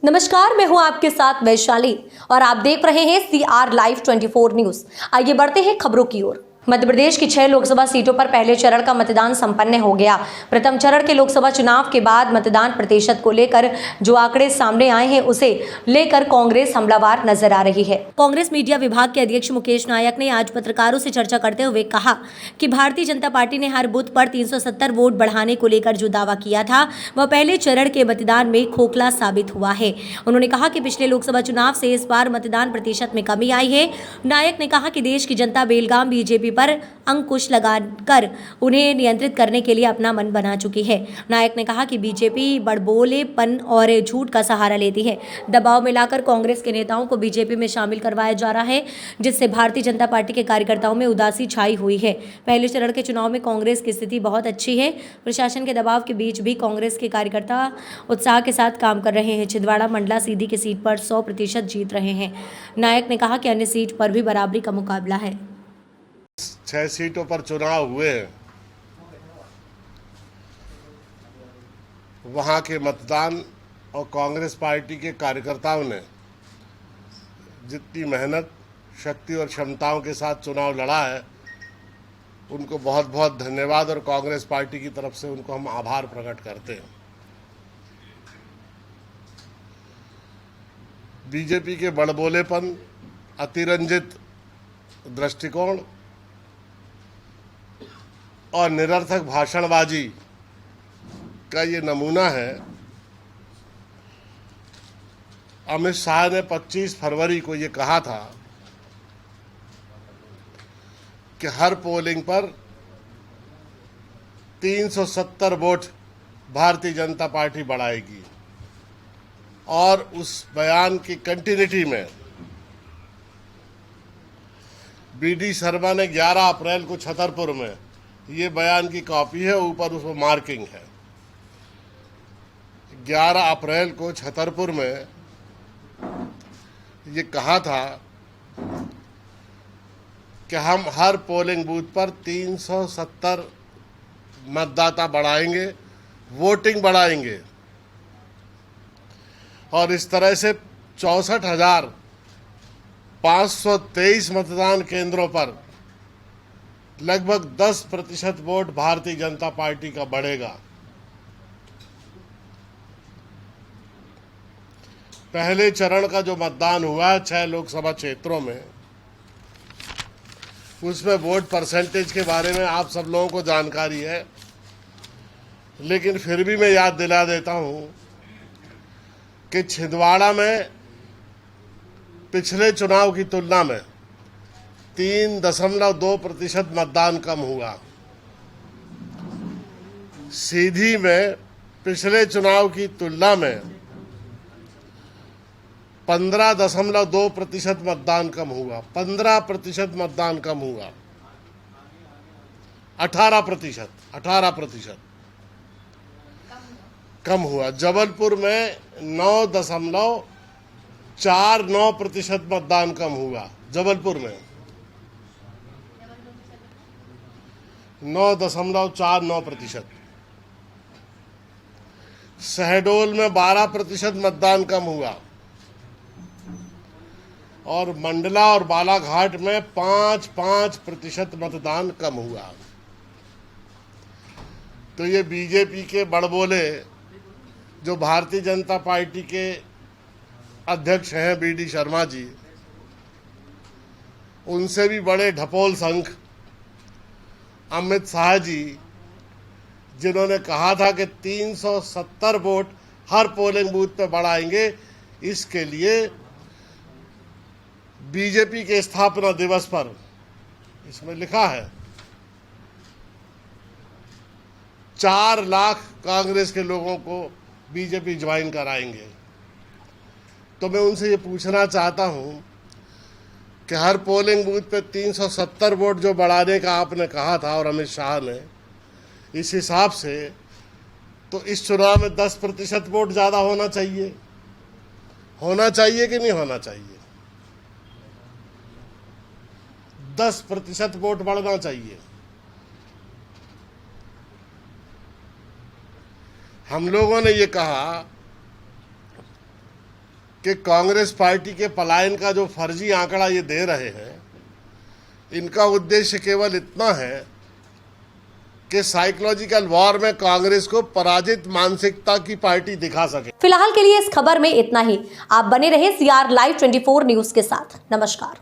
नमस्कार, मैं हूं आपके साथ वैशाली और आप देख रहे हैं CR लाइव 24 न्यूज। आइए बढ़ते हैं खबरों की ओर। मध्य प्रदेश की 6 लोकसभा सीटों पर पहले चरण का मतदान संपन्न हो गया। प्रथम चरण के लोकसभा चुनाव के बाद मतदान प्रतिशत को लेकर जो आंकड़े सामने आए हैं उसे लेकर कांग्रेस हमलावर नजर आ रही है। कांग्रेस मीडिया विभाग के अध्यक्ष मुकेश नायक ने आज पत्रकारों से चर्चा करते हुए कहा कि भारतीय जनता पार्टी ने हर बूथ पर 370 वोट बढ़ाने को लेकर जो दावा किया था वह पहले चरण के मतदान में खोखला साबित हुआ है। उन्होंने कहा कि पिछले लोकसभा चुनाव से इस बार मतदान प्रतिशत में कमी आई है। नायक ने कहा कि देश की जनता बेलगाम बीजेपी पर अंकुश लगाकर उन्हें नियंत्रित करने के लिए अपना मन बना चुकी है। नायक ने कहा कि बीजेपी बड़बोलेपन और झूठ का सहारा लेती है। दबाव में लाकर कांग्रेस के नेताओं को बीजेपी में शामिल करवाया जा रहा है, जिससे भारतीय जनता पार्टी के कार्यकर्ताओं में उदासी छाई हुई है। पहले चरण के चुनाव में कांग्रेस की स्थिति बहुत अच्छी है। प्रशासन के दबाव के बीच भी कांग्रेस के कार्यकर्ता उत्साह के साथ काम कर रहे हैं। छिंदवाड़ा मंडला सीधी की सीट पर 100% जीत रहे हैं। नायक ने कहा कि अन्य सीट पर भी बराबरी का मुकाबला है। 6 सीटों पर चुनाव हुए हैं, वहां के मतदान और कांग्रेस पार्टी के कार्यकर्ताओं ने जितनी मेहनत, शक्ति और क्षमताओं के साथ चुनाव लड़ा है, उनको बहुत बहुत धन्यवाद और कांग्रेस पार्टी की तरफ से उनको हम आभार प्रकट करते हैं। बीजेपी के बड़बोलेपन, अतिरंजित दृष्टिकोण और निरर्थक भाषणबाजी का ये नमूना है। अमित शाह ने 25 फरवरी को ये कहा था कि हर पोलिंग पर 370 वोट भारतीय जनता पार्टी बढ़ाएगी, और उस बयान की कंटिन्यूटी में BD शर्मा ने 11 अप्रैल को छतरपुर में, ये बयान की कॉपी है, ऊपर उसमें मार्किंग है, 11 अप्रैल को छतरपुर में ये कहा था कि हम हर पोलिंग बूथ पर 370 मतदाता बढ़ाएंगे, वोटिंग बढ़ाएंगे, और इस तरह से 64,523 मतदान केंद्रों पर लगभग 10% वोट भारतीय जनता पार्टी का बढ़ेगा। पहले चरण का जो मतदान हुआ है 6 लोकसभा क्षेत्रों में, उसमें वोट परसेंटेज के बारे में आप सब लोगों को जानकारी है, लेकिन फिर भी मैं याद दिला देता हूं कि छिंदवाड़ा में पिछले चुनाव की तुलना में 3.2% मतदान कम हुआ। सीधी में पिछले चुनाव की तुलना में 15.2% मतदान कम हुआ। 15% मतदान कम हुआ। 18% कम हुआ। जबलपुर में 9.49% मतदान कम हुआ। जबलपुर में 9.49%। शहडोल में 12% मतदान कम हुआ, और मंडला और बालाघाट में 5% मतदान कम हुआ। तो ये बीजेपी के बड़बोले, जो भारतीय जनता पार्टी के अध्यक्ष हैं BD शर्मा जी, उनसे भी बड़े ढपोल संख अमित शाह जी, जिन्होंने कहा था कि 370 वोट हर पोलिंग बूथ पे बढ़ाएंगे, इसके लिए बीजेपी के स्थापना दिवस पर, इसमें लिखा है 4 लाख कांग्रेस के लोगों को बीजेपी ज्वाइन कराएंगे। तो मैं उनसे ये पूछना चाहता हूं कि हर पोलिंग बूथ पे 370 वोट जो बढ़ाने का आपने कहा था, और अमित शाह ने, इस हिसाब से तो इस चुनाव में 10% वोट ज़्यादा होना चाहिए कि नहीं होना चाहिए? 10% वोट बढ़ना चाहिए। हम लोगों ने ये कहा कि कांग्रेस पार्टी के पलायन का जो फर्जी आंकड़ा ये दे रहे हैं, इनका उद्देश्य केवल इतना है कि साइकोलॉजिकल वॉर में कांग्रेस को पराजित मानसिकता की पार्टी दिखा सके। फिलहाल के लिए इस खबर में इतना ही। आप बने रहे CR Live 24 न्यूज के साथ। नमस्कार।